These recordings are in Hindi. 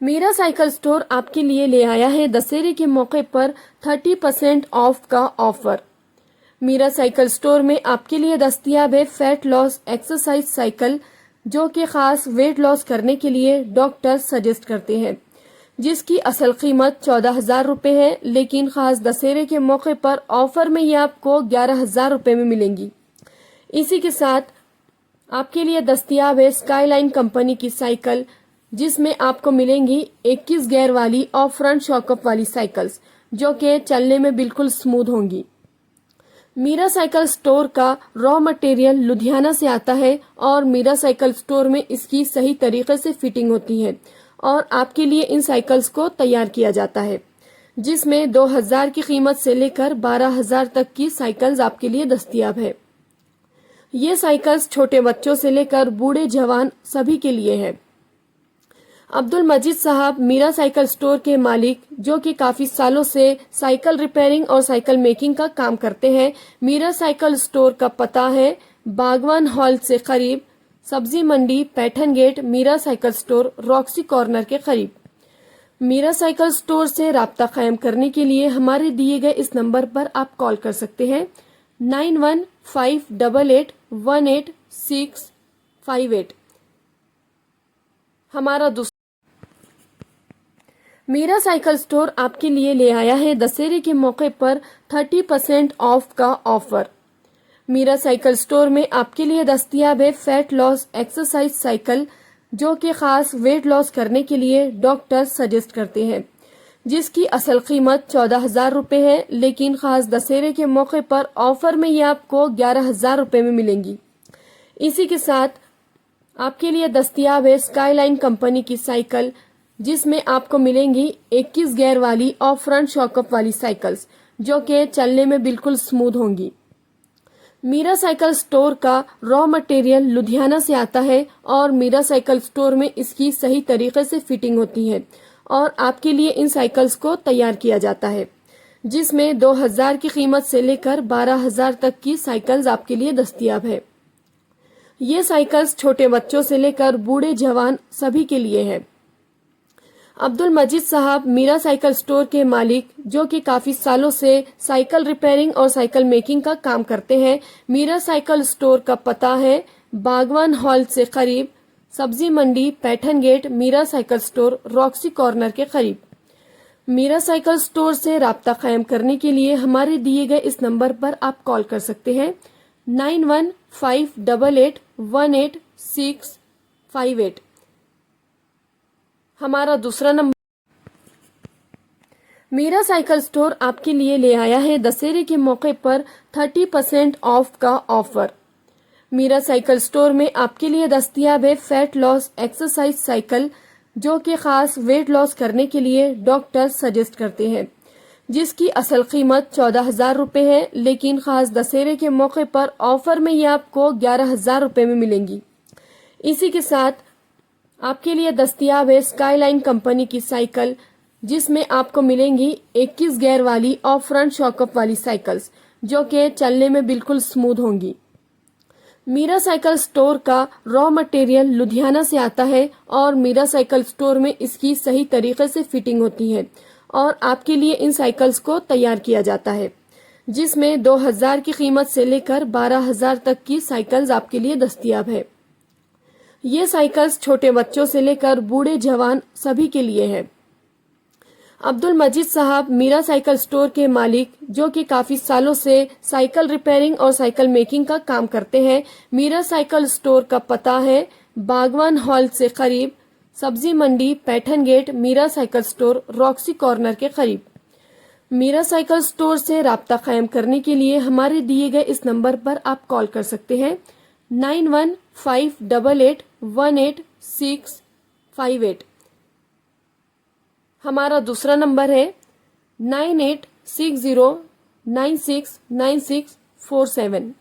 मीरा साइकिल स्टोर आपके लिए ले आया है दशहरे के मौके पर 30% ऑफ का ऑफर। मीरा साइकिल स्टोर में आपके लिए दस्तयाब है फैट लॉस एक्सरसाइज साइकिल, जो कि खास वेट लॉस करने के लिए डॉक्टर सजेस्ट करते हैं, जिसकी असल कीमत 14,000 रुपए है, लेकिन खास दशहरे के मौके पर ऑफर में ये आपको 11,000 रुपए में मिलेंगी। इसी के साथ आपके लिए दस्तयाब है स्काईलाइन कंपनी की साइकिल, जिसमें आपको मिलेंगी 21 गियर वाली और फ्रंट शॉकअप वाली साइकिल्स, जो कि चलने में बिल्कुल स्मूथ होंगी। मीरा साइकिल स्टोर का रॉ मटेरियल लुधियाना से आता है और मीरा साइकिल स्टोर में इसकी सही तरीके से फिटिंग होती है और आपके लिए इन साइकिल्स को तैयार किया जाता है, जिसमें 2,000 की कीमत से लेकर 12,000 तक की साइकिल्स आपके लिए दस्तयाब है। ये साइकिल्स छोटे बच्चों से लेकर बूढ़े जवान सभी के लिए है। अब्दुल मजीद साहब मीरा साइकिल स्टोर के मालिक, जो कि काफी सालों से साइकिल रिपेयरिंग और साइकिल मेकिंग का काम करते हैं। मीरा साइकिल स्टोर का पता है बागवान हॉल से करीब, सब्जी मंडी, Paithan gate, Meera cycle store, Roxy corner के करीब। मीरा साइकिल स्टोर से राब्ता कायम करने के लिए हमारे दिए गए इस नंबर पर आप कॉल कर सकते हैं 9158818658। हमारा दूसरा मीरा साइकिल स्टोर आपके लिए ले आया है दशहरे के मौके पर 30% ऑफ का ऑफर। मीरा साइकिल स्टोर में आपके लिए दस्तयाब है फैट लॉस एक्सरसाइज साइकिल, जो कि खास वेट लॉस करने के लिए डॉक्टर सजेस्ट करते हैं, जिसकी असल कीमत 14,000 रुपए है, लेकिन खास दशहरे के मौके पर ऑफर में ये आपको 11,000 रुपए में मिलेंगी। इसी के साथ आपके लिए दस्तयाब है स्काईलाइन कंपनी की साइकिल, जिसमें आपको मिलेंगी 21 गियर वाली और फ्रंट शॉकअप वाली साइकिल्स, जो कि चलने में बिल्कुल स्मूथ होंगी। मीरा साइकिल स्टोर का रॉ मटेरियल लुधियाना से आता है और मीरा साइकिल स्टोर में इसकी सही तरीके से फिटिंग होती है और आपके लिए इन साइकिल्स को तैयार किया जाता है, जिसमें 2,000 की कीमत से लेकर 12,000 तक की साइकिल्स आपके लिए दस्तयाब है। ये साइकिल्स छोटे बच्चों से लेकर बूढ़े जवान सभी के लिए है। अब्दुल मजीद साहब मीरा साइकिल स्टोर के मालिक, जो कि काफी सालों से साइकिल रिपेयरिंग और साइकिल मेकिंग का काम करते हैं। मीरा साइकिल स्टोर का पता है बागवान हॉल से करीब, सब्जी मंडी, Paithan gate, Meera cycle store, Roxy corner के करीब। मीरा साइकिल स्टोर से राब्ता कायम करने के लिए हमारे दिए गए इस नंबर पर आप कॉल कर सकते हैं 9158818658। हमारा दूसरा नंबर मीरा साइकिल स्टोर आपके लिए ले आया है दशहरे के मौके पर 30% ऑफ का ऑफर। मीरा साइकिल स्टोर में आपके लिए दस्तयाब है फैट लॉस एक्सरसाइज साइकिल, जो कि खास वेट लॉस करने के लिए डॉक्टर सजेस्ट करते हैं, जिसकी असल कीमत 14,000 रुपए है, लेकिन खास दशहरे के मौके पर ऑफर में ये आपको 11,000 रुपए में मिलेंगी। इसी के साथ आपके लिए दस्तयाब है स्काईलाइन कंपनी की साइकिल, जिसमें आपको मिलेंगी 21 गियर वाली और फ्रंट शॉकअप वाली साइकिल्स, जो कि चलने में बिल्कुल स्मूथ होंगी। मीरा साइकिल स्टोर का रॉ मटेरियल लुधियाना से आता है और मीरा साइकिल स्टोर में इसकी सही तरीके से फिटिंग होती है और आपके लिए इन साइकिल्स को तैयार किया जाता है, जिसमें 2,000 की कीमत से लेकर 12,000 तक की साइकिल्स आपके लिए दस्तयाब है। ये साइकिल्स छोटे बच्चों से लेकर बूढ़े जवान सभी के लिए है। अब्दुल मजीद साहब मीरा साइकिल स्टोर के मालिक, जो कि काफी सालों से साइकिल रिपेयरिंग और साइकिल मेकिंग का काम करते हैं। मीरा साइकिल स्टोर का पता है बागवान हॉल से करीब, सब्जी मंडी, Paithan gate, Meera cycle store, Roxy corner के करीब। मीरा साइकिल स्टोर से राब्ता कायम करने के लिए हमारे दिए गए इस नंबर पर आप कॉल कर सकते हैं 9158818658। हमारा दूसरा नंबर है 9860969647।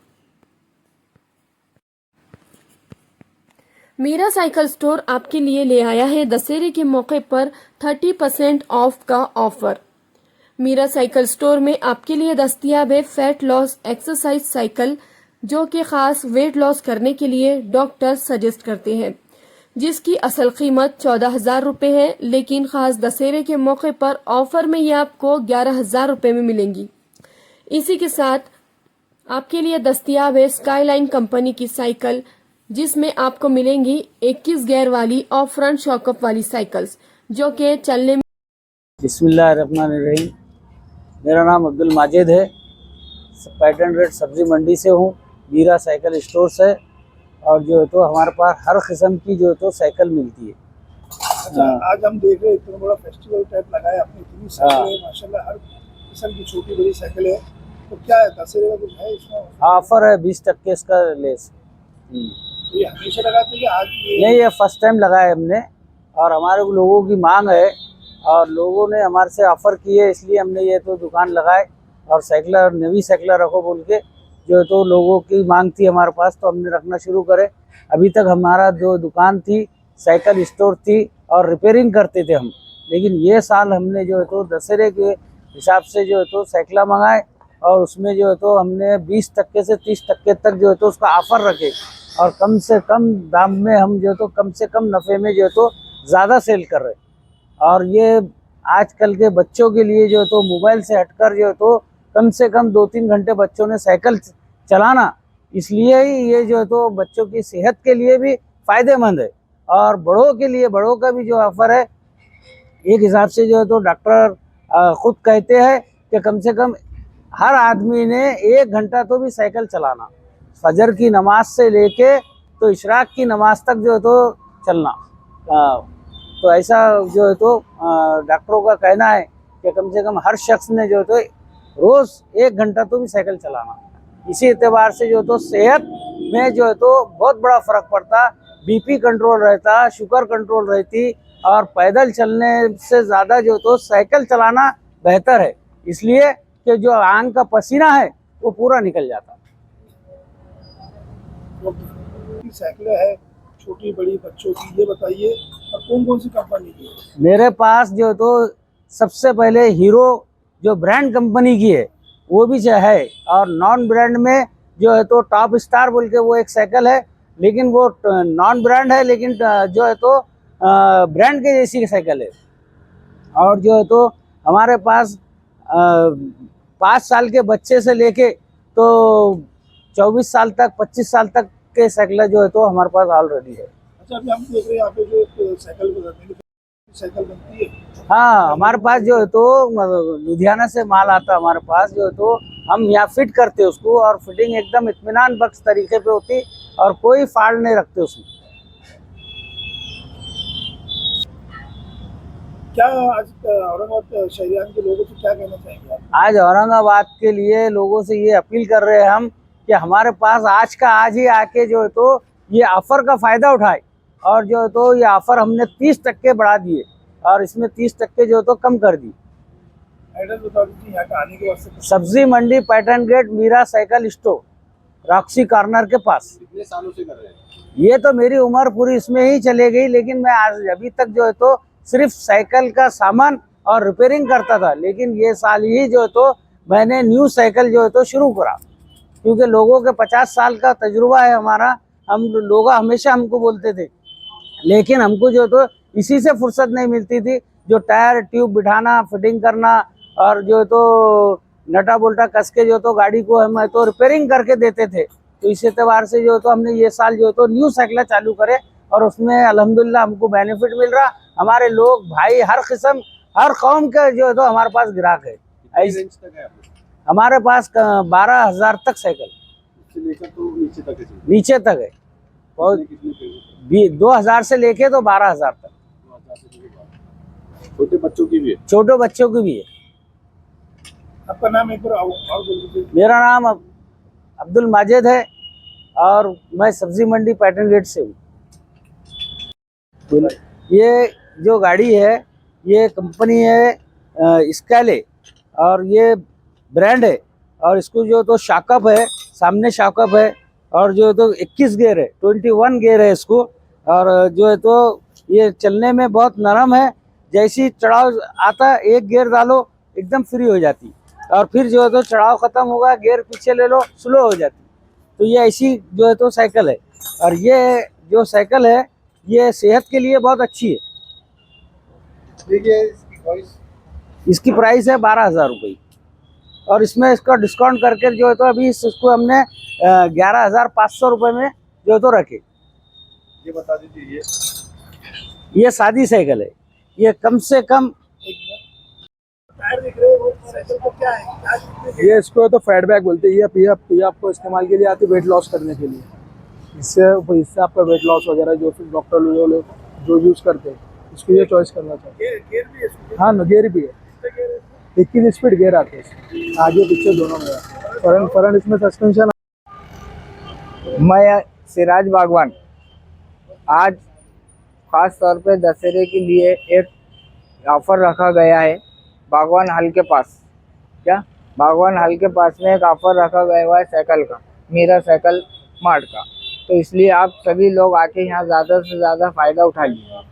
मीरा साइकिल स्टोर आपके लिए ले आया है दशहरे के मौके पर 30% ऑफ का ऑफर। मीरा साइकिल स्टोर में आपके लिए दस्तयाब है फैट लॉस एक्सरसाइज साइकिल, जो कि खास वेट लॉस करने के लिए डॉक्टर सजेस्ट करते हैं, जिसकी असल कीमत 14,000 रुपये है, लेकिन खास दशहरे के मौके पर ऑफर में ये आपको 11,000 रुपये में मिलेंगी। इसी के साथ आपके लिए दस्तयाब है स्काईलाइन कंपनी की साइकिल, जिसमें आपको मिलेंगी 21 गियर वाली और फ्रंट शॉकअप वाली साइकिल्स, जो कि चलने में। बिस्मिल्लाहिर्रहमानिर्रहीम। मेरा नाम अब्दुल माजिद है, पैटर्न रेट सब्जी मंडी से हूँ। मीरा साइकिल स्टोर से, और जो है तो हमारे पास हर किस्म की जो है तो साइकिल मिलती है। अच्छा, आज हम देख रहे हैं इतना बड़ा फेस्टिवल टाइप लगाया आपने, इतनी साइकिल है माशाल्लाह, हर किस्म की छोटी बड़ी साइकिल है। तो क्या है, दशहरे का कुछ है इसमें ऑफर है 20% इसका लेस। ये हमेशा लगाते हैं कि आज नहीं, ये फर्स्ट टाइम लगाया हमने, और हमारे लोगों की मांग है और लोगों ने हमारे से ऑफर किए, इसलिए हमने ये तो दुकान लगाए। और साइकिलर नवी साइकिलर रखो बोल के जो है तो लोगों की मांग थी हमारे पास, तो हमने रखना शुरू करे। अभी तक हमारा जो दुकान थी साइकिल स्टोर थी और रिपेयरिंग करते थे हम, लेकिन ये साल हमने जो है तो दशहरे के हिसाब से जो है तो साइकिल मंगाए, और उसमें जो है तो हमने 20% से 30% तक जो है तो उसका ऑफर रखे, और कम से कम दाम में हम जो है तो कम से कम नफ़े में जो है तो ज़्यादा सेल कर रहे। और ये आजकल के बच्चों के लिए जो है तो मोबाइल से हटकर जो है तो कम से कम 2-3 घंटे बच्चों ने साइकिल चलाना, इसलिए ही ये जो है तो बच्चों की सेहत के लिए भी फ़ायदेमंद है। और बड़ों के लिए, बड़ों का भी जो ऑफ़र है, एक हिसाब से जो है तो डॉक्टर ख़ुद कहते हैं कि कम से कम हर आदमी ने 1 घंटा तो भी साइकिल चलाना, फजर की नमाज से लेके तो इशराक की नमाज तक जो है तो चलना। तो ऐसा जो है तो डॉक्टरों का कहना है कि कम से कम हर शख्स ने जो है तो रोज़ 1 घंटा तो भी साइकिल चलाना। इसी एतबार से जो तो सेहत में जो है तो बहुत बड़ा फ़र्क पड़ता, बीपी कंट्रोल रहता, शुगर कंट्रोल रहती, और पैदल चलने से ज़्यादा जो तो साइकिल चलाना बेहतर है, इसलिए कि जो आंख का पसीना है वो पूरा निकल जाता। साइकिल है छोटी बड़ी बच्चों की, ये बताइए, और कौन कौन सी कंपनी की है? मेरे पास जो तो सबसे पहले हीरो जो ब्रांड कंपनी की है वो भी है, और नॉन ब्रांड में जो है तो टॉप स्टार बोल के वो एक साइकिल है, लेकिन वो नॉन ब्रांड है, लेकिन जो है तो ब्रांड के जैसी साइकिल है। और जो है तो हमारे पास 5 साल के बच्चे से लेके तो 24 साल तक, 25 साल तक के साइकिल जो है तो हमारे पास ऑलरेडी है। अच्छा, अभी हम देख रहे हैं यहाँ पे जो साइकिल बनती है। हाँ, हमारे पास जो है तो लुधियाना से माल आता, हमारे पास जो है तो हम यहाँ फिट करते उसको, और फिटिंग एकदम इत्मीनान बख्श तरीके पे होती, और कोई फाल्ट नहीं रखते उसमें। क्या आज औरंगाबाद शहरियान के लोगों से क्या कहना चाहेंगे आप? आज औरंगाबाद के लिए लोगों से ये अपील कर रहे हैं हम कि हमारे पास आज का आज ही आके जो है तो ये ऑफ़र का फ़ायदा उठाए, और जो है तो ये ऑफ़र हमने 30% बढ़ा दिए, और इसमें 30% जो है तो कम कर दी। एड्रेस बता दीजिए यहाँ का आने के वास्ते। सब्जी मंडी Paithan gate, Meera cycle store, Roxy corner के पास। कितने सालों से कर रहे हैं? ये तो मेरी उम्र पूरी इसमें ही चले गई, लेकिन मैं आज अभी तक जो है तो सिर्फ साइकिल का सामान और रिपेयरिंग करता था, लेकिन ये साल ही जो है तो मैंने न्यू साइकिल जो है तो शुरू करा, क्योंकि लोगों के 50 साल का तजुर्बा है हमारा। हम लोग हमेशा हमको बोलते थे, लेकिन हमको जो तो इसी से फुर्सत नहीं मिलती थी, जो टायर ट्यूब बिठाना, फिटिंग करना, और जो तो नटा बोल्टा कस के जो तो गाड़ी को हम तो रिपेयरिंग करके देते थे। तो इस एतबार से जो तो हमने ये साल जो तो न्यू साइकिल चालू करे, और उसमें अल्हम्दुलिल्लाह हमको बेनिफिट मिल रहा। हमारे लोग भाई हर किस्म, हर कौम का जो है तो हमारे पास ग्राहक है। हमारे पास 12,000 तक साइकिल, लेकर तो नीचे तक है। नीचे तक है, बहुत 2,000 से लेके तो 12,000 तक। छोटे बच्चों की भी है? छोटे बच्चों की भी है। आपका नाम एक बार और बोल दीजिए। मेरा नाम अब्दुल माजिद है, और मैं सब्जी मंडी पैटर्न गेट से हूँ। ये जो गाड़ी है ये कंपनी है स्काले, और ये ब्रांड है, और इसको जो तो शॉकअप है, सामने शॉकअप है, और जो तो 21 गियर है, 21 गियर है इसको, और जो है तो ये चलने में बहुत नरम है। जैसी चढ़ाव आता एक गियर डालो एकदम फ्री हो जाती, और फिर जो है तो चढ़ाव ख़त्म होगा गियर पीछे ले लो स्लो हो जाती। तो ये ऐसी जो है तो साइकिल है। और ये जो साइकिल है ये सेहत के लिए बहुत अच्छी है। देखिए इसकी प्राइस है 12,000 रुपये और इसमें इसका डिस्काउंट करके जो है तो अभी इसको हमने 11,500 रुपये में जो है तो रखे। ये बता दीजिए ये सादी साइकिल है, ये कम से कम टायर दिख रहे हैं वो साइकिल को क्या है क्या चीज़ है? ये इसको तो फैट बैग बोलते हैं। ये आपको इस्तेमाल के लिए आती है वेट लॉस करने के लिए। इससे आपका वेट लॉस वगैरह जो फिर डॉक्टर लोग जो यूज़ करते हैं इसको ये चॉइस करना चाहिए। गियर भी है इसमें? हाँ गियर भी है, कितने गियर है इसमें? 21 स्पीड गियर आते हैं इसमें, आगे पीछे दोनों में। फ्रंट इसमें सस्पेंशन। मैं सिराज बागवान आज खास तौर पे दशहरे के लिए एक ऑफर रखा गया है बागवान हॉल के पास। क्या बागवान हॉल के पास में एक ऑफर रखा गया हुआ है साइकिल का, मीरा साइकिल मार्ट का। तो इसलिए आप सभी लोग आके यहाँ ज़्यादा से ज़्यादा फ़ायदा उठा लीजिए।